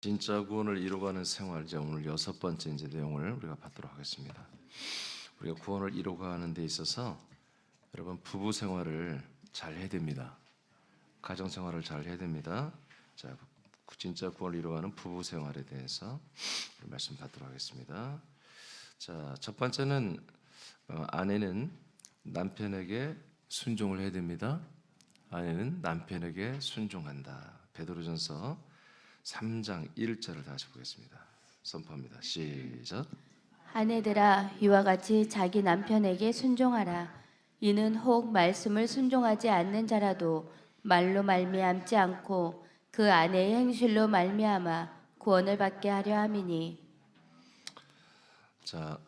진짜 구원을 이루어가는 생활, 이제 오늘 여섯 번째 이제 내용을 우리가 받도록 하겠습니다. 우리가 구원을 이루어가는 데 있어서 여러분 부부 생활을 잘 해야 됩니다. 가정 생활을 잘 해야 됩니다. 자, 진짜 구원을 이루어가는 부부 생활에 대해서 말씀 받도록 하겠습니다. 자, 첫 번째는 아내는 남편에게 순종을 해야 됩니다. 아내는 남편에게 순종한다. 베드로전서 3장 1절을 다시 보겠습니다. 선포합니다. 시작. 아내들아 이와 같이 자기 남편에게 순종하라. 이는 혹 말씀을 순종하지 않는 자라도 말로 말미암지 않고 그 아내의 행실로 말미암아 구원을 받게 하려 함이니. 자,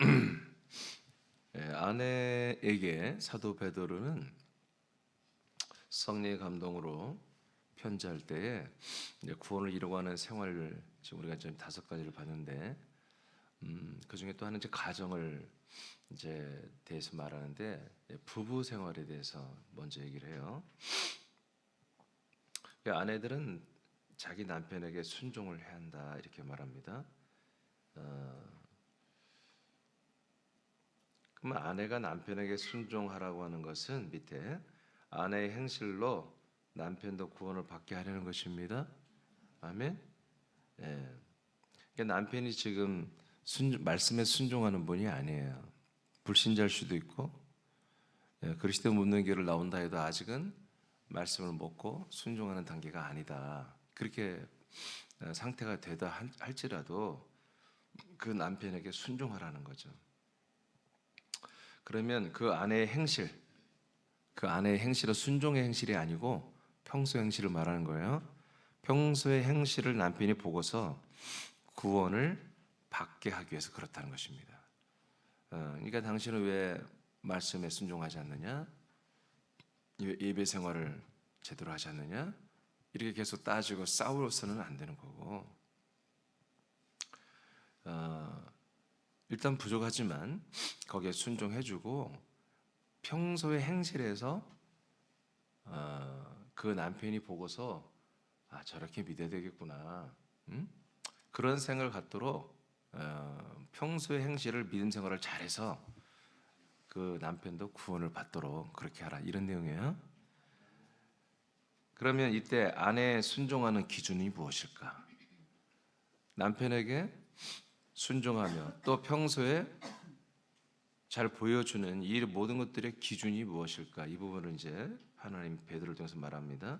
아내에게 사도 베드로는 성령의 감동으로 편지할 때에 이제 구원을 이루어가는 생활을 지금 우리가 지금 5가지를 봤는데 그 중에 또 하나 이제 가정을 이제 대해서 말하는데 부부 생활에 대해서 먼저 얘기를 해요. 아내들은 자기 남편에게 순종을 해야 한다 이렇게 말합니다. 그러면 아내가 남편에게 순종하라고 하는 것은 밑에 아내의 행실로 남편도 구원을 받게 하려는 것입니다. 아멘. 예. 그러니까 남편이 지금 말씀에 순종하는 분이 아니에요. 불신자일 수도 있고, 그리스도 묻는 길을 나온다 해도 아직은 말씀을 먹고 순종하는 단계가 아니다. 그렇게 상태가 되다 할지라도 그 남편에게 순종하라는 거죠. 그러면 그 아내의 행실, 그 아내의 행실은 순종의 행실이 아니고 평소 행실을 말하는 거예요. 평소의 행실을 남편이 보고서 구원을 받게 하기 위해서 그렇다는 것입니다. 그러니까 당신은 왜 말씀에 순종하지 않느냐? 예배 생활을 제대로 하지 않느냐? 이렇게 계속 따지고 싸워서는 안 되는 거고, 일단 부족하지만 거기에 순종해주고 평소의 행실에서 그 남편이 보고서 저렇게 믿어야 되겠구나, 그런 생각을 갖도록 평소의 행실을 믿음 생활을 잘해서 그 남편도 구원을 받도록 그렇게 하라 이런 내용이에요. 그러면 이때 아내의 순종하는 기준이 무엇일까? 남편에게 순종하며 또 평소에 잘 보여주는 이 모든 것들의 기준이 무엇일까? 이 부분을 이제 하나님 베드로를 통해서 말합니다.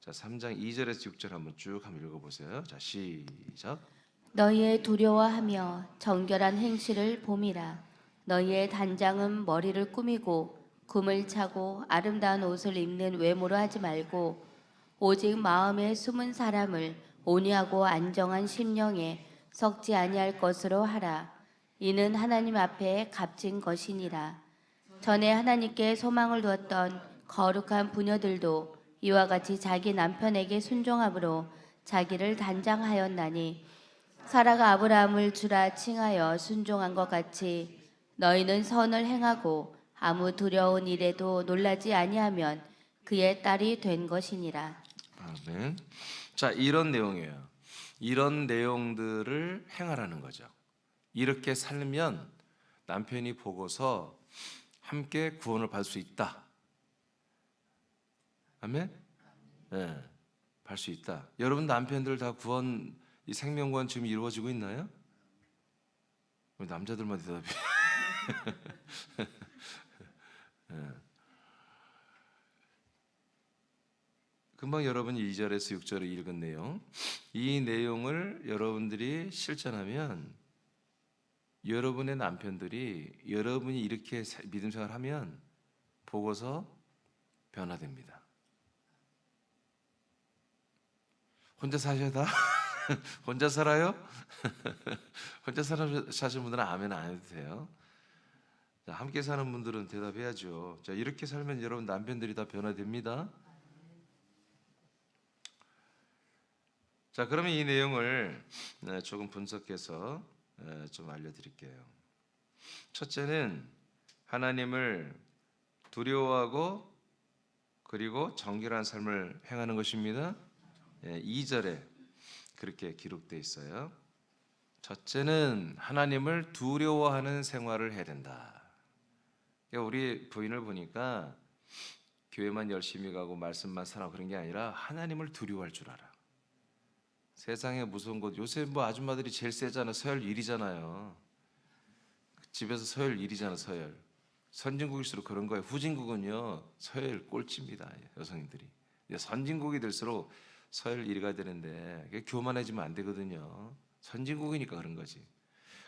자, 3장 2절에서 6절 한번 쭉 한번 읽어보세요. 자, 시작. 너희의 두려워하며 정결한 행실을 봄이라. 너희의 단장은 머리를 꾸미고 금을 차고 아름다운 옷을 입는 외모로 하지 말고 오직 마음에 숨은 사람을 온유하고 안정한 심령에 썩지 아니할 것으로 하라. 이는 하나님 앞에 값진 것이니라. 전에 하나님께 소망을 두었던 거룩한 부녀들도 이와 같이 자기 남편에게 순종함으로 자기를 단장하였나니 사라가 아브라함을 주라 칭하여 순종한 것 같이 너희는 선을 행하고 아무 두려운 일에도 놀라지 아니하면 그의 딸이 된 것이니라. 아멘. 자, 이런 내용이에요. 이런 내용들을 행하라는 거죠. 이렇게 살면 남편이 보고서 함께 구원을 받을 수 있다. 아멘. 네, 받을 수 있다. 여러분 남편들 다 구원, 이 생명구원 지금 이루어지고 있나요? 왜 남자들만 대답이? 네. 금방 여러분이 2절에서 6절을 읽은 내용, 이 내용을 여러분들이 실천하면 여러분의 남편들이 여러분이 이렇게 믿음 생활하면 보고서 변화됩니다. 혼자 사셔다? 혼자 살아요? 혼자 사시는 분들은 아멘 안 해도 돼요. 자, 함께 사는 분들은 대답해야죠. 자, 이렇게 살면 여러분 남편들이 다 변화됩니다. 자, 그러면 이 내용을 조금 분석해서 좀 알려드릴게요. 첫째는 하나님을 두려워하고 그리고 정결한 삶을 행하는 것입니다. 2절에 그렇게 기록돼 있어요. 첫째는 하나님을 두려워하는 생활을 해야 된다. 그러니까 우리 부인을 보니까 교회만 열심히 가고 말씀만 살아고 그런 게 아니라 하나님을 두려워할 줄 알아. 세상에 무서운 것 요새 뭐 아줌마들이 제일 세잖아. 서열 1위잖아요. 집에서 서열 1위잖아. 서열. 선진국일수록 그런 거예요. 후진국은요 서열 꼴찌입니다. 여성들이. 선진국이 될수록 서열 1위가 되는데 그게 교만해지면 안 되거든요. 선진국이니까 그런 거지.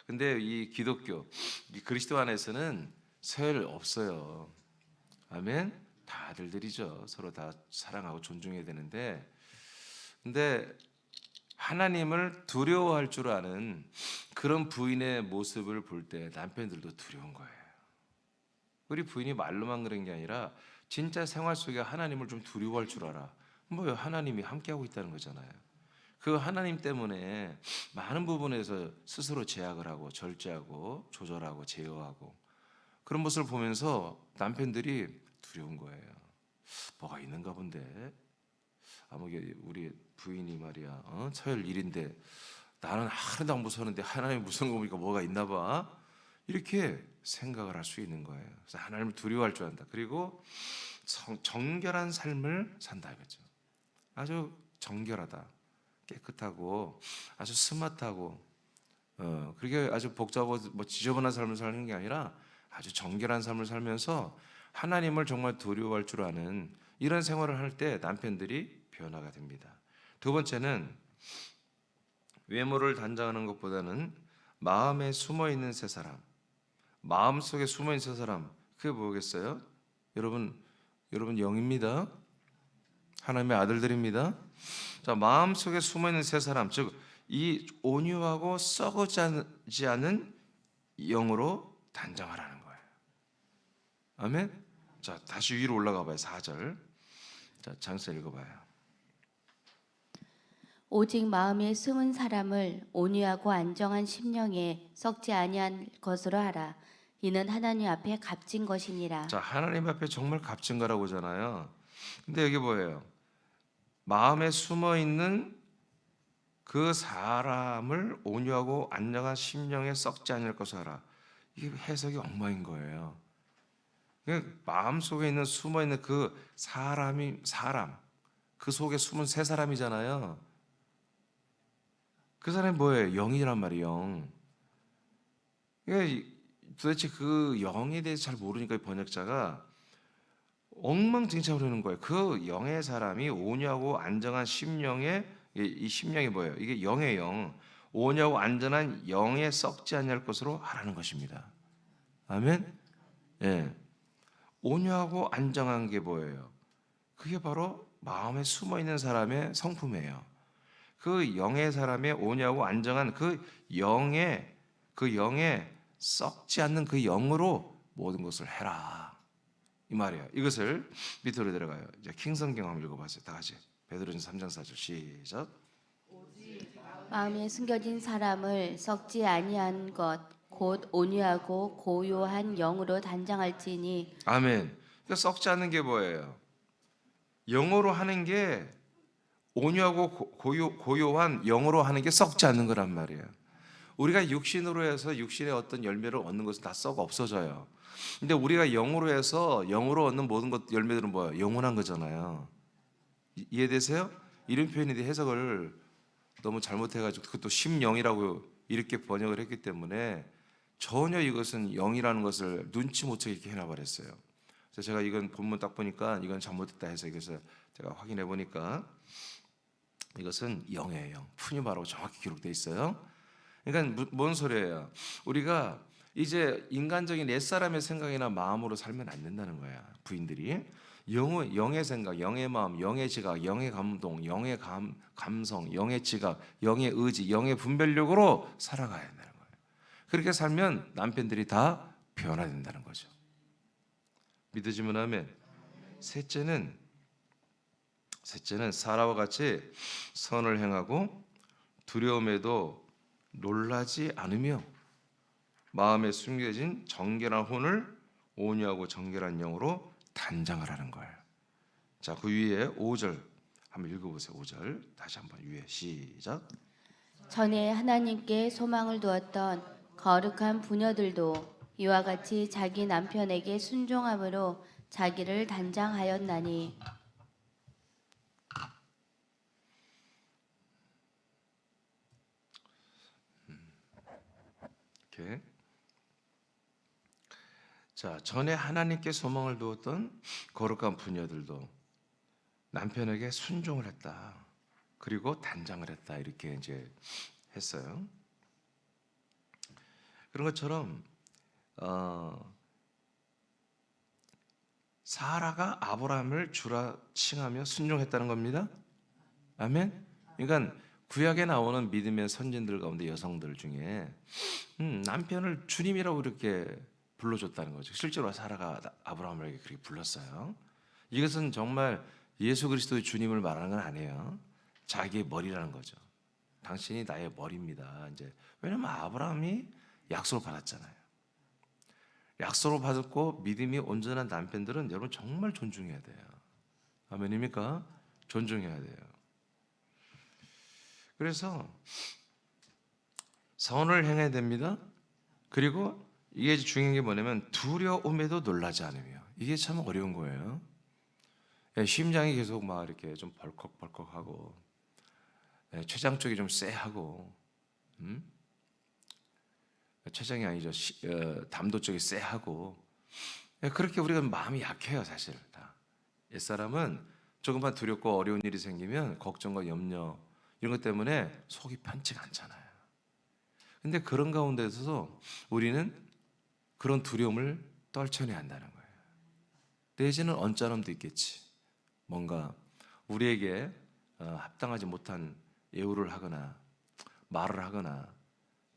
근데 이 기독교, 이 그리스도 안에서는 서열 없어요. 아멘. 다 아들들이죠. 서로 다 사랑하고 존중해야 되는데, 근데 하나님을 두려워할 줄 아는 그런 부인의 모습을 볼 때 남편들도 두려운 거예요. 우리 부인이 말로만 그런 게 아니라 진짜 생활 속에 하나님을 좀 두려워할 줄 알아. 뭐요? 하나님이 함께하고 있다는 거잖아요. 그 하나님 때문에 많은 부분에서 스스로 제약을 하고 절제하고 조절하고 제어하고 그런 모습을 보면서 남편들이 두려운 거예요. 뭐가 있는가 본데. 우리 부인이 말이야, 서열 1인데 나는 하나도 안 무서웠는데 하나님 무서운 거 보니까 뭐가 있나 봐. 이렇게 생각을 할 수 있는 거예요. 그래서 하나님을 두려워할 줄 안다. 그리고 정결한 삶을 산다 이거죠. 아주 정결하다, 깨끗하고 아주 스마트하고 그렇게 아주 복잡하고 뭐 지저분한 삶을 사는 게 아니라 아주 정결한 삶을 살면서 하나님을 정말 두려워할 줄 아는 이런 생활을 할 때 남편들이 변화가 됩니다. 두 번째는 외모를 단장하는 것보다는 마음에 숨어 있는 새 사람. 마음 속에 숨어 있는 새 사람. 그게 뭐겠어요? 여러분 영입니다. 하나님의 아들들입니다. 자, 마음 속에 숨어 있는 새 사람, 즉 이 온유하고 썩어지지 않은 영으로 단장하라는 거예요. 아멘. 자, 다시 위로 올라가 봐요. 4절. 자, 장서 읽어봐요. 오직 마음에 숨은 사람을 온유하고 안정한 심령에 썩지 아니한 것으로 하라. 이는 하나님 앞에 값진 것이니라. 자, 하나님 앞에 정말 값진 거라고 하잖아요. 근데 여기 뭐예요? 마음에 숨어 있는 그 사람을 온유하고 안정한 심령에 썩지 않을 것을 하라. 이게 해석이 엉망인 거예요. 마음 속에 있는 숨어 있는 그 사람, 그 속에 숨은 새 사람이잖아요. 그 사람이 뭐예요? 영이란 말이에요. 영. 그러니까 도대체 그 영에 대해서 잘 모르니까 번역자가 엉망진창으로 하는 거예요. 그 영의 사람이 온유하고 안정한 심령에, 이 심령이 뭐예요? 이게 영의 영, 온유하고 안전한 영에 썩지 않을 것으로 하라는 것입니다. 아멘. 예. 온유하고 안정한 게 뭐예요? 그게 바로 마음에 숨어 있는 사람의 성품이에요. 그 영의 사람의 온유하고 안정한 그 영에 썩지 않는 그 영으로 모든 것을 해라. 이 말이에요. 이것을 밑으로 내려가요. 이제 킹성경 한번 읽어봤어요. 다 같이. 베드로전서 3장 4절 시작. 마음에 숨겨진 사람을 썩지 아니한 것 곧 온유하고 고요한 영으로 단장할지니. 아멘. 그러니까 썩지 않는 게 뭐예요? 영어로 하는 게 온유하고 고요한 영어로 하는 게 썩지 않는 거란 말이에요. 우리가 육신으로 해서 육신의 어떤 열매를 얻는 것은 다 썩어 없어져요. 근데 우리가 영으로 해서 영으로 얻는 모든 것 열매들은 뭐예요? 영원한 거잖아요. 이해되세요? 이런 표현인데 해석을 너무 잘못해가지고 그것도 심영이라고 이렇게 번역을 했기 때문에 전혀 이것은 영이라는 것을 눈치 못 채게 해놔버렸어요. 그래서 제가 이건 본문 딱 보니까 이건 잘못됐다 해서 그래서 제가 확인해 보니까 이것은 영이에요. 영. 푸뉴마로 정확히 기록되어 있어요. 그러니까 뭔 소리예요? 우리가 이제 인간적인 옛사람의 생각이나 마음으로 살면 안 된다는 거야. 부인들이 영의 생각, 영의 마음, 영의 지각, 영의 감동, 영의 감성, 영의 지각, 영의 의지, 영의 분별력으로 살아가야 된다는 거예요. 그렇게 살면 남편들이 다 변화된다는 거죠. 믿어지면 아멘. 셋째는 사라와 같이 선을 행하고 두려움에도 놀라지 않으며 마음에 숨겨진 정결한 혼을 온유하고 정결한 영으로 단장하라는 거예요. 자, 그 위에 5절 한번 읽어보세요. 5절 다시 한번 위에 시작. 전에 하나님께 소망을 두었던 거룩한 부녀들도 이와 같이 자기 남편에게 순종함으로 자기를 단장하였나니 이렇게. 자, 전에 하나님께 소망을 두었던 거룩한 부녀들도 남편에게 순종을 했다. 그리고 단장을 했다. 이렇게 이제 했어요. 그런 것처럼 사라가 아브라함을 주라 칭하며 순종했다는 겁니다. 아멘. 그러니까 구약에 나오는 믿음의 선진들 가운데 여성들 중에 남편을 주님이라고 이렇게 불러줬다는 거죠. 실제로 사라가 아브라함에게 그렇게 불렀어요. 이것은 정말 예수 그리스도의 주님을 말하는 건 아니에요. 자기의 머리라는 거죠. 당신이 나의 머리입니다. 이제 왜냐면 아브라함이 약속을 받았잖아요. 약속을 받았고 믿음이 온전한 남편들은 여러분 정말 존중해야 돼요. 아멘입니까? 존중해야 돼요. 그래서 선을 행해야 됩니다. 그리고 이게 중요한 게 뭐냐면 두려움에도 놀라지 않으며. 이게 참 어려운 거예요. 심장이 계속 막 이렇게 좀 벌컥벌컥하고 췌장 쪽이 좀 쎄하고 췌장이 아니죠. 담도 쪽이 쎄하고 그렇게 우리가 마음이 약해요. 사실 다. 옛사람은 조금만 두렵고 어려운 일이 생기면 걱정과 염려 이런 것 때문에 속이 편치가 않잖아요. 근데 그런 가운데서도 우리는 그런 두려움을 떨쳐내야 한다는 거예요. 내지는 언짢음도 있겠지. 뭔가 우리에게 합당하지 못한 예우를 하거나 말을 하거나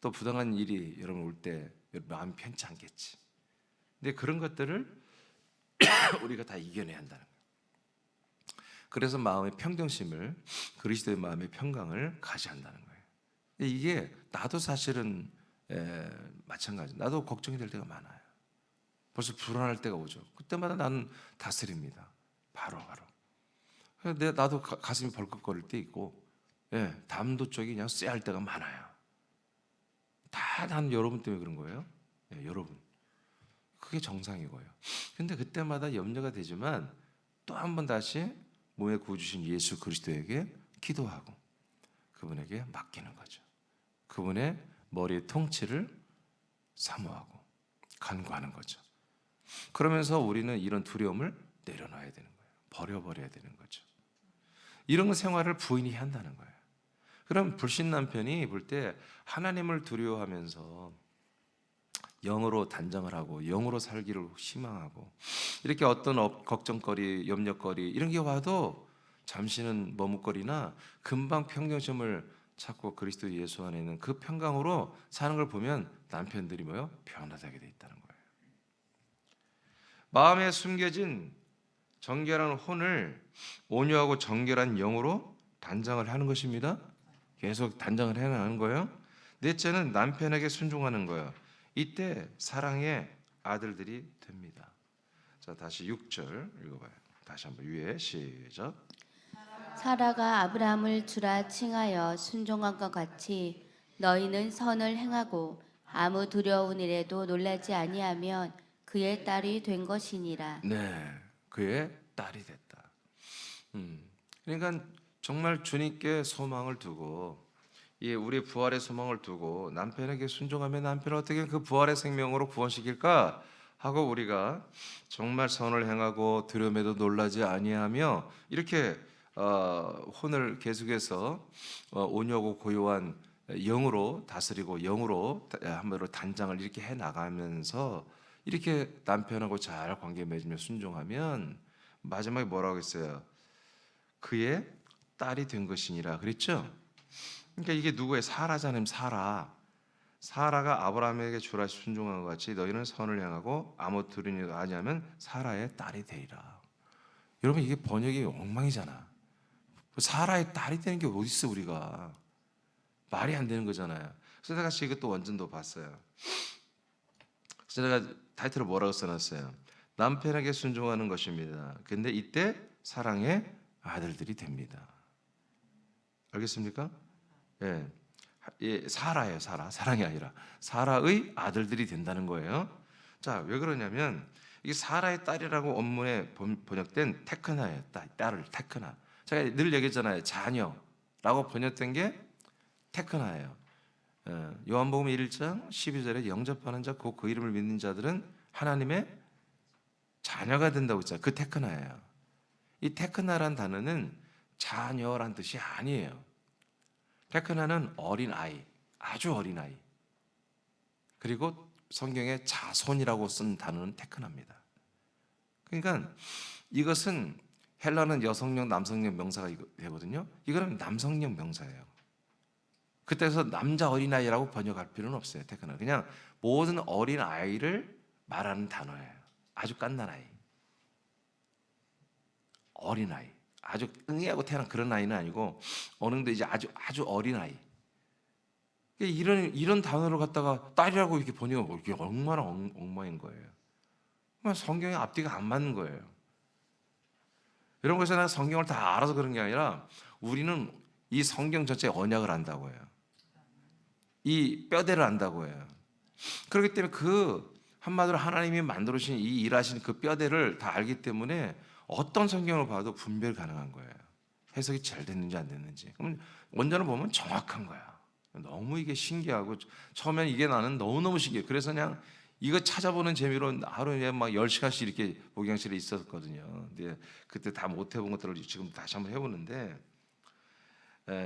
또 부당한 일이 여러분 올 때 마음이 편치 않겠지. 근데 그런 것들을 우리가 다 이겨내야 한다는 거예요. 그래서 마음의 평정심을 그리스도의 마음의 평강을 가져야 한다는 거예요. 이게 나도 사실은 마찬가지. 나도 걱정이 될 때가 많아요. 벌써 불안할 때가 오죠. 그때마다 나는 다스립니다. 바로. 나도 가슴이 벌컥거릴 때 있고, 담도 쪽이 그냥 쎄할 때가 많아요. 다 난 여러분 때문에 그런 거예요. 여러분. 그게 정상이고요. 근데 그때마다 염려가 되지만 또 한 번 다시 몸에 구주신 예수 그리스도에게 기도하고 그분에게 맡기는 거죠. 그분의 머리의 통치를 사모하고 간구하는 거죠. 그러면서 우리는 이런 두려움을 내려놔야 되는 거예요. 버려버려야 되는 거죠. 이런 생활을 부인이 한다는 거예요. 그럼 불신 남편이 볼 때 하나님을 두려워하면서 영으로 단장을 하고 영으로 살기를 희망하고 이렇게 어떤 걱정거리, 염려거리 이런 게 와도 잠시는 머뭇거리나 금방 평정심을 찾고 그리스도 예수 안에 있는 그 평강으로 사는 걸 보면 남편들이 뭐요? 변화되게 돼 있다는 거예요. 마음에 숨겨진 정결한 혼을 온유하고 정결한 영으로 단장을 하는 것입니다. 계속 단장을 해나가는 거예요. 넷째는 남편에게 순종하는 거예요. 이때 사랑의 아들들이 됩니다. 자, 다시 6절 읽어봐요. 다시 한번 위에 시작. 사라가 아브라함을 주라 칭하여 순종한 것 같이 너희는 선을 행하고 아무 두려운 일에도 놀라지 아니하면 그의 딸이 된 것이니라. 네, 그의 딸이 됐다. 그러니까 정말 주님께 소망을 두고 우리의 부활의 소망을 두고 남편에게 순종하면 남편을 어떻게 그 부활의 생명으로 구원시킬까 하고 우리가 정말 선을 행하고 두려움에도 놀라지 아니하며 이렇게 혼을 계속해서 온유하고 고요한 영으로 다스리고 영으로 한마디로 단장을 이렇게 해 나가면서 이렇게 남편하고 잘 관계 맺으며 순종하면 마지막에 뭐라고 했어요? 그의 딸이 된 것이니라 그랬죠? 그러니까 이게 누구의 사라잖아요. 사라가 아브라함에게 주라 순종한 것 같이 너희는 선을 행하고 아무 두려움이 아니하면 사라의 딸이 되리라. 여러분 이게 번역이 엉망이잖아. 사라의 딸이 되는 게 어디 있어 우리가. 말이 안 되는 거잖아요. 그래서 내가 이것도 원전도 봤어요. 그래서 내가 타이틀을 뭐라고 써놨어요? 남편에게 순종하는 것입니다. 근데 이때 사랑의 아들들이 됩니다. 알겠습니까? 예. 예, 사라예요. 사랑이 아니라 사라의 아들들이 된다는 거예요. 자, 왜 그러냐면 이게 사라의 딸이라고 원문에 번역된 테크나예요. 딸을 테크나. 제가 늘 얘기했잖아요. 자녀라고 번역된 게 테크나예요. 요한복음 1장 12절에 영접하는 자, 곧 그 이름을 믿는 자들은 하나님의 자녀가 된다고 했잖아요. 그 테크나예요. 이 테크나란 단어는 자녀란 뜻이 아니에요. 테크나는 어린 아이, 아주 어린 아이. 그리고 성경에 자손이라고 쓴 단어는 테크나입니다. 그러니까 이것은 헬라는 여성용, 남성용 명사가 되거든요. 이거는 남성용 명사예요. 그때서 남자 어린아이라고 번역할 필요는 없어요. 테크나 그냥 모든 어린아이를 말하는 단어예요. 아주 갓난아이, 어린아이, 아주 응애하고 태어난 그런 아이는 아니고 어느 정도 이제 아주 어린아이. 이런 단어를 갖다가 딸이라고 이렇게 번역하고 이게 얼마나 엉망인 거예요. 성경에 앞뒤가 안 맞는 거예요. 이런 것에서 내가 성경을 다 알아서 그런 게 아니라 우리는 이 성경 전체의 언약을 안다고 해요. 이 뼈대를 안다고 해요. 그렇기 때문에 그 한마디로 하나님이 만들어주신 이 일하신 그 뼈대를 다 알기 때문에 어떤 성경을 봐도 분별 가능한 거예요. 해석이 잘 됐는지 안 됐는지. 그럼 원전을 보면 정확한 거야. 너무 이게 신기하고 처음엔 이게 나는 너무너무 신기해. 그래서 그냥 이거 찾아보는 재미로 하루에 막 10시간씩 이렇게 목양실에 있었거든요. 근데 그때 다 못 해본 것들을 지금 다시 한번 해보는데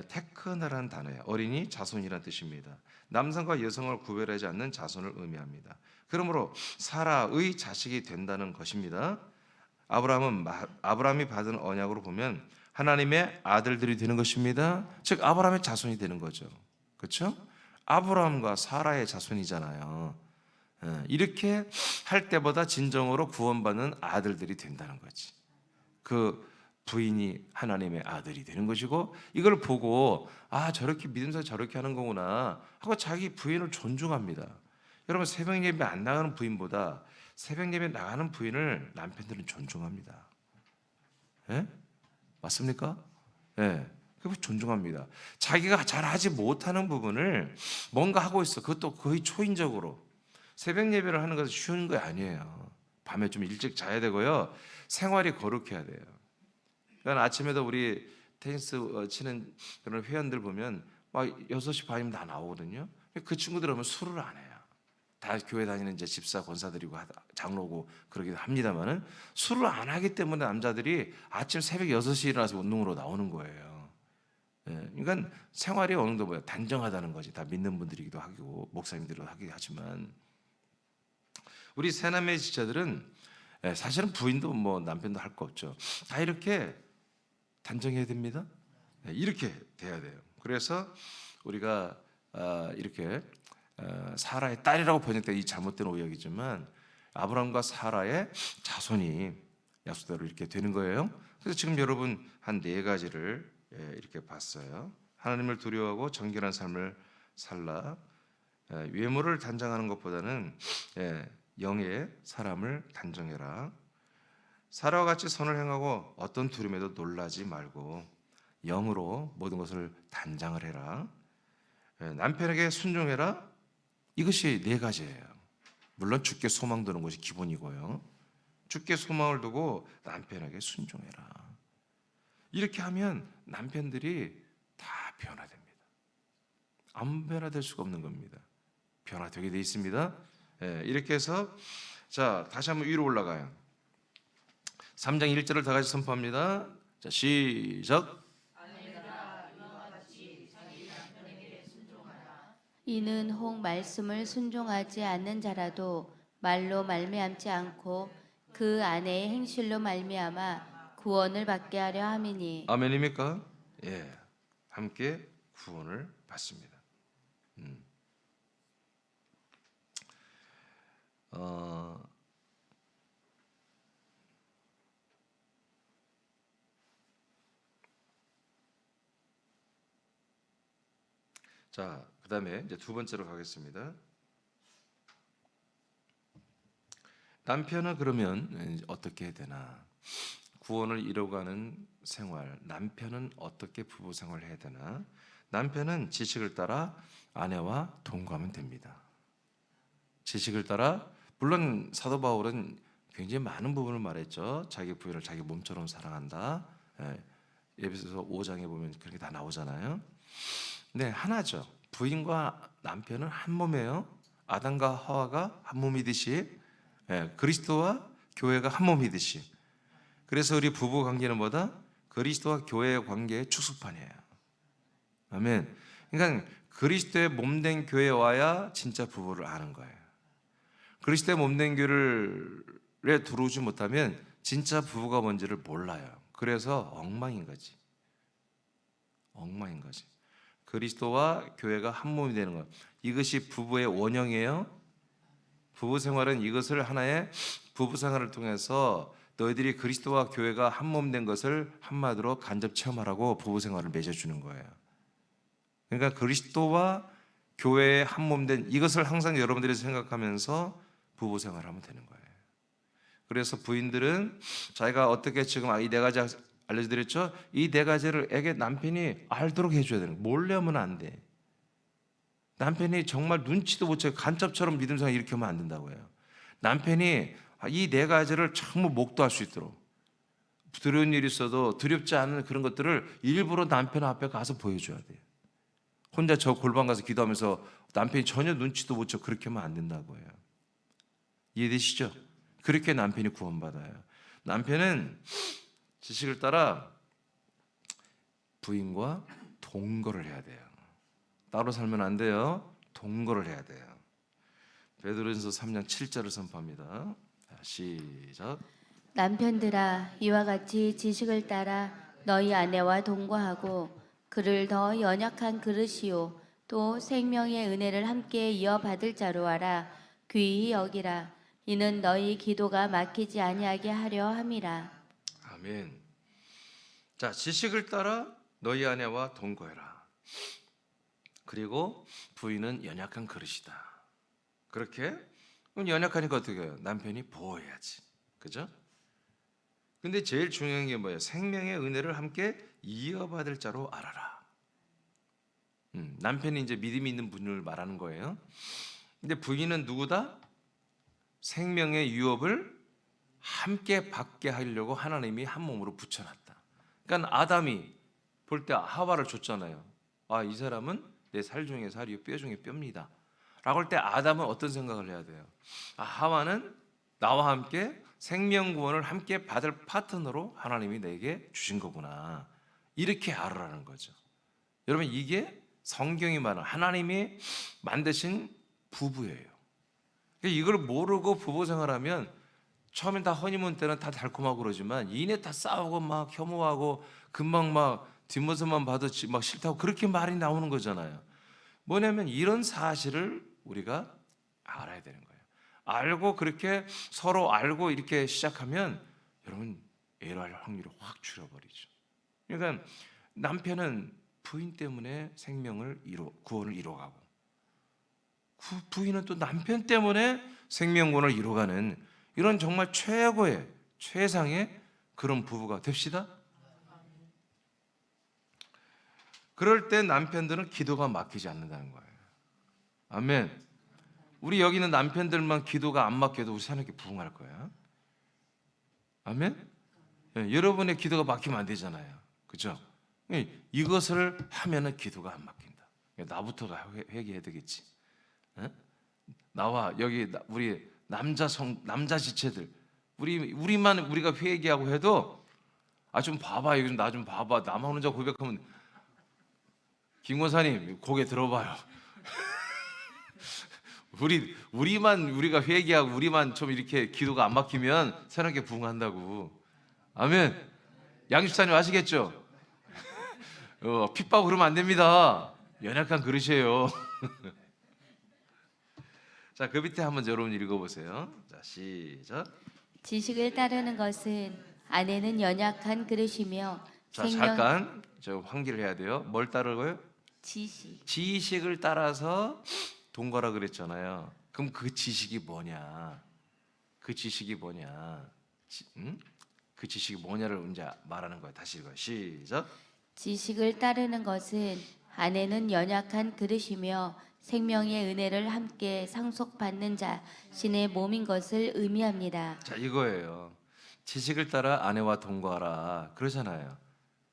테크나라는 단어예요. 어린이, 자손이라는 뜻입니다. 남성과 여성을 구별하지 않는 자손을 의미합니다. 그러므로 사라의 자식이 된다는 것입니다. 아브라함이 받은 언약으로 보면 하나님의 아들들이 되는 것입니다. 즉 아브라함의 자손이 되는 거죠. 그렇죠? 아브라함과 사라의 자손이잖아요. 이렇게 할 때보다 진정으로 구원받는 아들들이 된다는 거지. 그 부인이 하나님의 아들이 되는 것이고 이걸 보고 저렇게 믿음서 저렇게 하는 거구나 하고 자기 부인을 존중합니다. 여러분 새벽 예배 안 나가는 부인보다 새벽 예배 나가는 부인을 남편들은 존중합니다. 예? 맞습니까? 예. 그 존중합니다. 자기가 잘하지 못하는 부분을 뭔가 하고 있어. 그것도 거의 초인적으로. 새벽 예배를 하는 것은 쉬운 거 아니에요. 밤에 좀 일찍 자야 되고요. 생활이 거룩해야 돼요. 그러니까 아침에도 우리 테니스 치는 그런 회원들 보면 막 6시 반이면 다 나오거든요. 그 친구들 오면 술을 안 해요. 다 교회 다니는 이제 집사 권사들이고 장로고 그러기도 합니다만은 술을 안 하기 때문에 남자들이 아침 새벽 6시에 일어나서 운동으로 나오는 거예요. 그러니까 생활이 어느 정도 단정하다는 거지. 다 믿는 분들이기도 하고 목사님들도 하긴 하지만 우리 새남매 지체들은 사실은 부인도 뭐 남편도 할 거 없죠. 다 이렇게 단정해야 됩니다. 이렇게 돼야 돼요. 그래서 우리가 이렇게 사라의 딸이라고 번역된 이 잘못된 오역이지만 아브라함과 사라의 자손이 약속대로 이렇게 되는 거예요. 그래서 지금 여러분 한 4가지를 이렇게 봤어요. 하나님을 두려워하고 정결한 삶을 살라. 외모를 단정하는 것보다는 영의 사람을 단정해라. 사라와 같이 선을 행하고 어떤 두려움에도 놀라지 말고 영으로 모든 것을 단장을 해라. 남편에게 순종해라. 이것이 4가지예요. 물론 주께 소망 두는 것이 기본이고요. 주께 소망을 두고 남편에게 순종해라. 이렇게 하면 남편들이 다 변화됩니다. 안 변화될 수가 없는 겁니다. 변화되게 돼 있습니다. 이렇게 해서 자 다시 한번 위로 올라가요. 3장 1절을 다 같이 선포합니다. 자 시작. 이는 혹 말씀을 순종하지 않는 자라도 말로 말미암지 않고 그 아내의 행실로 말미암아 구원을 받게 하려 함이니. 아멘입니까? 예, 함께 구원을 받습니다. 자, 그다음에 이제 2번째로 가겠습니다. 남편은 그러면 어떻게 해야 되나? 구원을 이뤄가는 생활, 남편은 어떻게 부부 생활을 해야 되나? 남편은 지식을 따라 아내와 동거하면 됩니다. 지식을 따라, 물론 사도 바울은 굉장히 많은 부분을 말했죠. 자기 부인을 자기 몸처럼 사랑한다. 에베소서 5장에 보면 그렇게 다 나오잖아요. 네, 하나죠. 부인과 남편은 한 몸이에요. 아담과 하와가 한 몸이듯이, 그리스도와 교회가 한 몸이듯이. 그래서 우리 부부 관계는 뭐다? 그리스도와 교회의 관계의 축소판이에요. 아멘. 그러니까 그리스도의 몸된 교회에 와야 진짜 부부를 아는 거예요. 그리스도의 몸된 교회에 들어오지 못하면 진짜 부부가 뭔지를 몰라요. 그래서 엉망인 거지. 엉망인 거지. 그리스도와 교회가 한 몸이 되는 것. 이것이 부부의 원형이에요. 부부 생활은 이것을 하나의 부부 생활을 통해서 너희들이 그리스도와 교회가 한 몸 된 것을 한마디로 간접 체험하라고 부부 생활을 맺어주는 거예요. 그러니까 그리스도와 교회의 한 몸 된 이것을 항상 여러분들이 생각하면서 부부 생활을 하면 되는 거예요. 그래서 부인들은 자기가 어떻게 지금 이 네 가지 알려드렸죠? 이 네 가지를 에게 남편이 알도록 해줘야 되는 거예요. 몰래 하면 안 돼. 남편이 정말 눈치도 못 채고 간첩처럼 믿음 생활 이렇게 하면 안 된다고요. 남편이 이 네 가지를 전부 목도할 수 있도록, 두려운 일이 있어도 두렵지 않은 그런 것들을 일부러 남편 앞에 가서 보여줘야 돼요. 혼자 저 골방 가서 기도하면서 남편이 전혀 눈치도 못 채고 그렇게 하면 안 된다고요. 이해되시죠? 그렇게 남편이 구원받아요. 남편은 지식을 따라 부인과 동거를 해야 돼요. 따로 살면 안 돼요. 동거를 해야 돼요. 베드로전서 3장 7절을 선포합니다. 시작. 남편들아 이와 같이 지식을 따라 너희 아내와 동거하고 그를 더 연약한 그릇이요 또 생명의 은혜를 함께 이어받을 자로 하라. 귀히 여기라. 이는 너희 기도가 막히지 아니하게 하려 함이라. 아멘. 자, 지식을 따라 너희 아내와 동거해라. 그리고 부인은 연약한 그릇이다. 그렇게? 그럼 연약하니까 어떻게 해요? 남편이 보호해야지. 그죠? 근데 제일 중요한 게 뭐예요? 생명의 은혜를 함께 이어받을 자로 알아라. 남편이 이제 믿음이 있는 분을 말하는 거예요. 근데 부인은 누구다? 생명의 유업을 함께 받게 하려고 하나님이 한 몸으로 붙여놨다. 그러니까 아담이 볼 때 하와를 줬잖아요. 아, 이 사람은 내 살 중에 살이요 뼈 중에 뼈입니다. 라고 할 때 아담은 어떤 생각을 해야 돼요? 아, 하와는 나와 함께 생명 구원을 함께 받을 파트너로 하나님이 내게 주신 거구나. 이렇게 알으라는 거죠. 여러분, 이게 성경이 말하는 하나님이 만드신 부부예요. 이걸 모르고 부부 생활하면 처음엔 다 허니문 때는 다 달콤하고 그러지만 이내 다 싸우고 막 혐오하고 금방 막 뒷모습만 봐도 막 싫다고 그렇게 말이 나오는 거잖아요. 뭐냐면 이런 사실을 우리가 알아야 되는 거예요. 알고 그렇게 서로 알고 이렇게 시작하면 여러분 애로할 확률이 확 줄어버리죠. 그러니까 남편은 부인 때문에 구원을 이뤄가고 부인은 또 남편 때문에 생명구원을 이뤄가는 이런 정말 최고의 최상의 그런 부부가 됩시다. 그럴 때 남편들은 기도가 막히지 않는다는 거예요. 아멘. 우리 여기 있는 남편들만 기도가 안 막혀도 우리 사는 게 부흥할 거야. 아멘. 여러분의 기도가 막히면 안 되잖아요. 그죠? 이것을 하면은 기도가 안 막힌다. 나부터가 회개해야 되겠지. 나와 여기 우리 남자 지체들 우리만 우리가 회개하고 해도 좀 봐봐, 이거 나 좀 봐봐. 나만 혼자 고백하면 김권사님 고개 들어봐요. 우리만 우리가 회개하고 우리만 좀 이렇게 기도가 안 막히면 새롭게 부흥한다고. 아멘. 양집사님 아시겠죠? 핍박 그러면 안 됩니다. 연약한 그릇이에요. 자, 그 밑에 한번 여러분 읽어보세요. 자, 시작. 지식을 따르는 것은 아내는 연약한 그릇이며 자, 잠깐 저 환기를 해야 돼요. 뭘 따르고요? 지식을 따라서 동거라 그랬잖아요. 그럼 그 지식이 뭐냐? 그 그 지식이 뭐냐를 이제 말하는 거예요. 다시 읽어요. 시작. 지식을 따르는 것은 아내는 연약한 그릇이며 생명의 은혜를 함께 상속받는 자신의 몸인 것을 의미합니다. 자, 이거예요. 지식을 따라 아내와 동거하라 그러잖아요.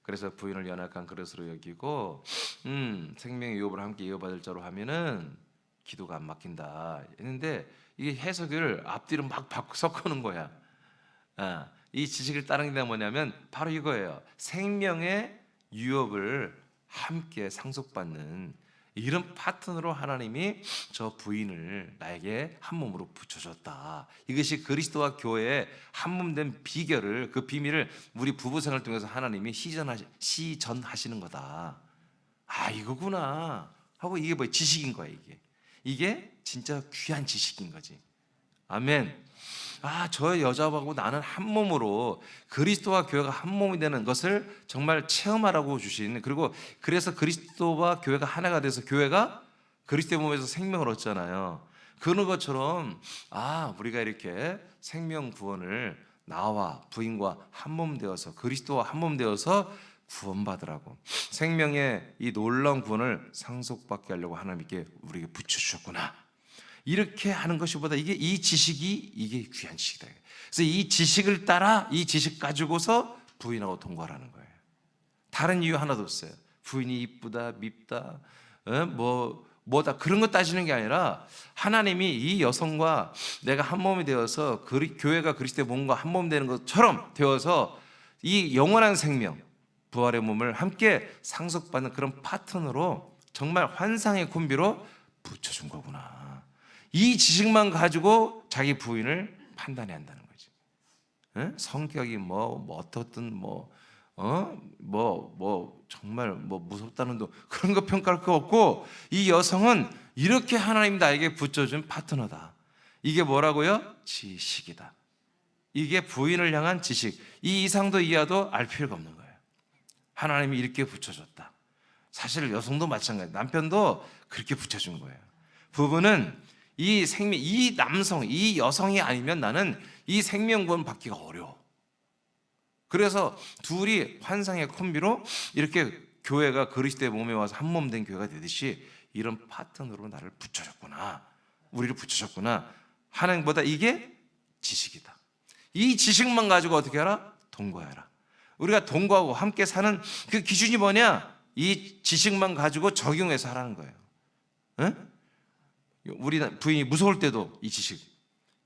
그래서 부인을 연약한 그릇으로 여기고 생명의 유업을 함께 이어받을 자로 하면은 기도가 안 막힌다 했는데, 이게 해석을 앞뒤로 막 섞어놓은 거야. 이 지식을 따르는 게 뭐냐면 바로 이거예요. 생명의 유업을 함께 상속받는 이런 파트너로 하나님이 저 부인을 나에게 한 몸으로 붙여줬다. 이것이 그리스도와 교회의 한 몸 된 비결을, 그 비밀을 우리 부부 생활을 통해서 하나님이 시전하시는 거다. 아, 이거구나 하고, 이게 뭐 지식인 거야. 이게 진짜 귀한 지식인 거지. 아멘. 아, 저 여자하고 나는 한 몸으로 그리스도와 교회가 한 몸이 되는 것을 정말 체험하라고 주신, 그리고 그래서 그리스도와 교회가 하나가 돼서 교회가 그리스도의 몸에서 생명을 얻잖아요. 그런 것처럼 우리가 이렇게 생명 구원을 나와 부인과 한 몸 되어서 그리스도와 한 몸 되어서 구원받으라고, 생명의 이 놀라운 구원을 상속받게 하려고 하나님께 우리에게 붙여주셨구나. 이렇게 하는 것보다 이 지식이 이게 귀한 지식이다. 그래서 이 지식을 따라 이 지식 가지고서 부인하고 동거하라는 거예요. 다른 이유 하나도 없어요. 부인이 이쁘다 밉다 뭐다 그런 거 따지는 게 아니라, 하나님이 이 여성과 내가 한 몸이 되어서 교회가 그리스도의 몸과 한 몸 되는 것처럼 되어서 이 영원한 생명, 부활의 몸을 함께 상속받는 그런 파트너로 정말 환상의 콤비로 붙여준 거구나. 이 지식만 가지고 자기 부인을 판단해야 한다는 거지. 성격이 어떻든 정말 무섭다는 도 그런 거 평가할 거 없고, 이 여성은 이렇게 하나님 나에게 붙여준 파트너다. 이게 뭐라고요? 지식이다. 이게 부인을 향한 지식. 이 이상도 이하도 알 필요가 없는 거예요. 하나님이 이렇게 붙여줬다. 사실 여성도 마찬가지, 남편도 그렇게 붙여준 거예요. 부부는 이 생명, 이 남성, 이 여성이 아니면 나는 이 생명구원 받기가 어려워. 그래서 둘이 환상의 콤비로 이렇게 교회가 그리스도의 몸에 와서 한 몸 된 교회가 되듯이 이런 파트너로 나를 붙여줬구나, 우리를 붙여줬구나 하는 것보다 이게 지식이다. 이 지식만 가지고 어떻게 하라? 동거해라. 우리가 동거하고 함께 사는 그 기준이 뭐냐? 이 지식만 가지고 적용해서 하라는 거예요. 응? 우리 부인이 무서울 때도 이 지식,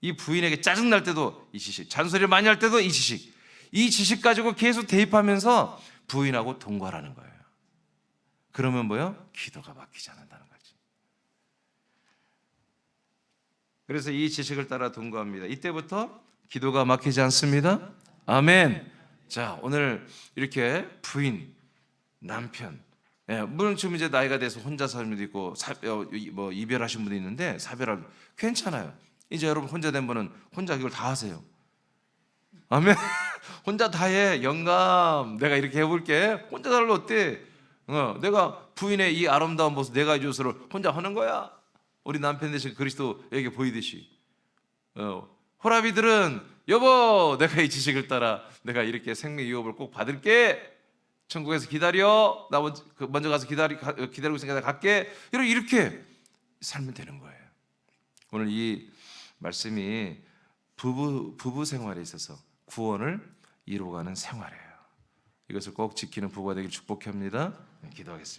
이 부인에게 짜증날 때도 이 지식, 잔소리를 많이 할 때도 이 지식, 이 지식 가지고 계속 대입하면서 부인하고 동거하라는 거예요. 그러면 뭐요? 기도가 막히지 않는다는 거지. 그래서 이 지식을 따라 동거합니다. 이때부터 기도가 막히지 않습니다. 아멘. 자, 오늘 이렇게 부인, 남편, 물론 지금 이제 나이가 돼서 혼자 사는 분도 있고 이별하신 분도 있는데, 사별할 괜찮아요. 이제 여러분 혼자 된 분은 혼자 이걸 다 하세요. 아멘. 혼자 다 해. 영감, 내가 이렇게 해볼게. 혼자 살려 어때? 내가 부인의 이 아름다운 모습, 내가 주스를 혼자 하는 거야. 우리 남편 대신 그리스도에게 보이듯이. 호라비들은 여보, 내가 이 지식을 따라 내가 이렇게 생명 유업을 꼭 받을게. 천국에서 기다려. 나 먼저 가서 기다리고 있으니까 내가 갈게. 이렇게 살면 되는 거예요. 오늘 이 말씀이 부부 생활에 있어서 구원을 이루어가는 생활이에요. 이것을 꼭 지키는 부부가 되길 축복합니다. 기도하겠습니다.